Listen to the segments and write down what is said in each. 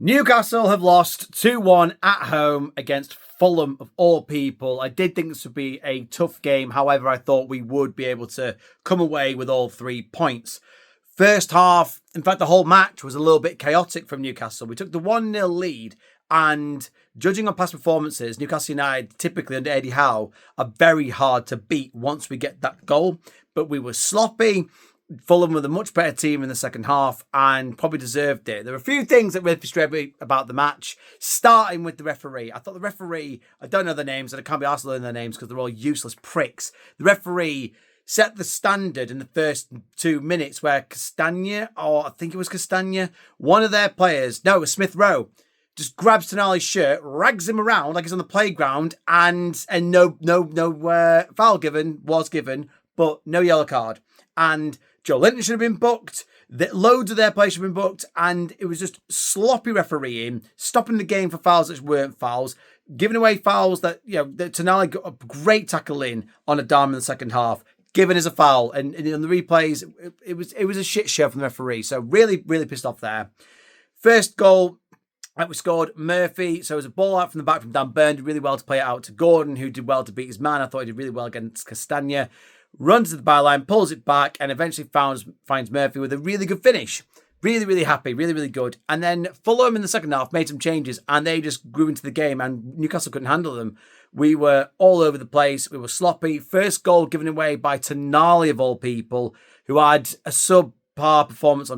Newcastle have lost 2-1 at home against Fulham, of all people. I did think this would be a tough game. However, I thought we would be able to come away with all 3 points. First half, in fact, the whole match was a little bit chaotic from Newcastle. We took the 1-0 lead, and judging on past performances, Newcastle United, typically under Eddie Howe, are very hard to beat once we get that goal. But we were sloppy. Fulham were the much better team in the second half and probably deserved it. There were a few things that really frustrated me about the match, starting with the referee. I thought the referee, I don't know their names, and I can't be asked to learn their names because they're all useless pricks. The referee set the standard in the first 2 minutes where Castagna, or I think it was Castagna, one of their players, no, it was Smith Rowe, just grabs Tonali's shirt, rags him around like he's on the playground, and no foul was given, but no yellow card. And Joe Linton should have been booked. Loads of their players should have been booked. And it was just sloppy refereeing, stopping the game for fouls that weren't fouls, giving away fouls that, that Tonali got a great tackle in on a dime in the second half, given as a foul. And in the replays, it was a shit show from the referee. So really, really pissed off there. First goal that we scored, Murphy. So it was a ball out from the back from Dan Burn. Did really well to play it out to Gordon, who did well to beat his man. I thought he did really well against Castagna. Runs to the byline, pulls it back, and eventually finds Murphy with a really good finish. Really, really happy. Really, really good. And then Fulham in the second half made some changes, and they just grew into the game, and Newcastle couldn't handle them. We were all over the place. We were sloppy. First goal given away by Tonali, of all people, who had a subpar performance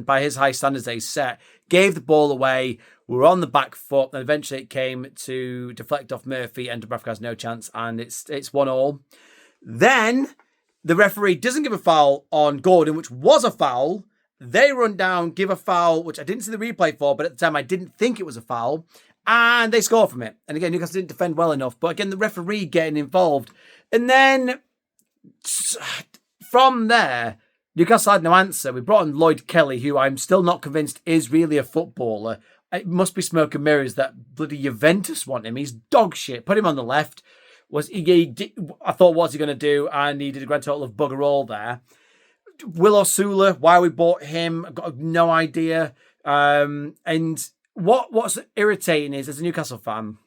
by his high standards they set. Gave the ball away. We were on the back foot, and eventually it came to deflect off Murphy, and Dubravka has no chance, and it's 1-1. Then the referee doesn't give a foul on Gordon, which was a foul. They run down, give a foul, which I didn't see the replay for, but at the time I didn't think it was a foul. And they score from it. And again, Newcastle didn't defend well enough. But again, the referee getting involved. And then from there, Newcastle had no answer. We brought in Lloyd Kelly, who I'm still not convinced is really a footballer. It must be smoke and mirrors that bloody Juventus want him. He's dog shit. Put him on the left. I thought, what's he going to do? And he did a grand total of bugger all there. Will Osula, why we bought him, I've got no idea. And what's irritating is, as a Newcastle fan,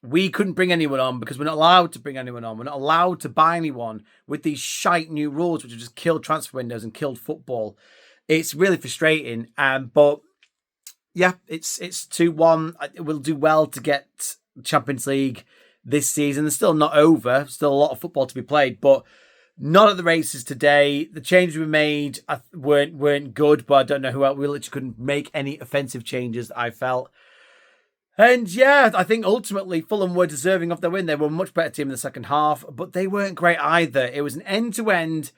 we couldn't bring anyone on because we're not allowed to bring anyone on. We're not allowed to buy anyone with these shite new rules, which have just killed transfer windows and killed football. It's really frustrating. But yeah, it's 2-1. It will do well to get Champions League this season. It's still not over. Still a lot of football to be played, but not at the races today. The changes we made weren't good, but I don't know who else. We literally couldn't make any offensive changes, I felt. And yeah, I think ultimately Fulham were deserving of their win. They were a much better team in the second half, but they weren't great either. It was an end-to-end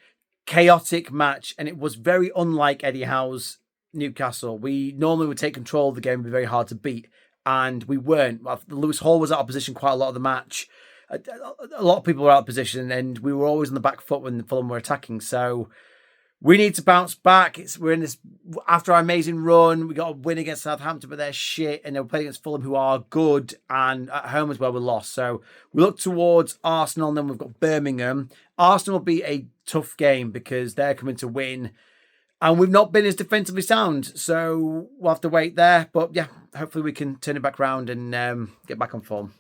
chaotic match, and it was very unlike Eddie Howe's Newcastle. We normally would take control of the game and be very hard to beat. And we weren't. Lewis Hall was out of position quite a lot of the match. A lot of people were out of position, and we were always on the back foot when Fulham were attacking. So we need to bounce back. We're in this, after our amazing run, we got a win against Southampton, but they're shit, and they were playing against Fulham, who are good, and at home as well, we lost. So we look towards Arsenal, and then we've got Birmingham. Arsenal will be a tough game because they're coming to win. And we've not been as defensively sound, so we'll have to wait there. But yeah, hopefully we can turn it back around and get back on form.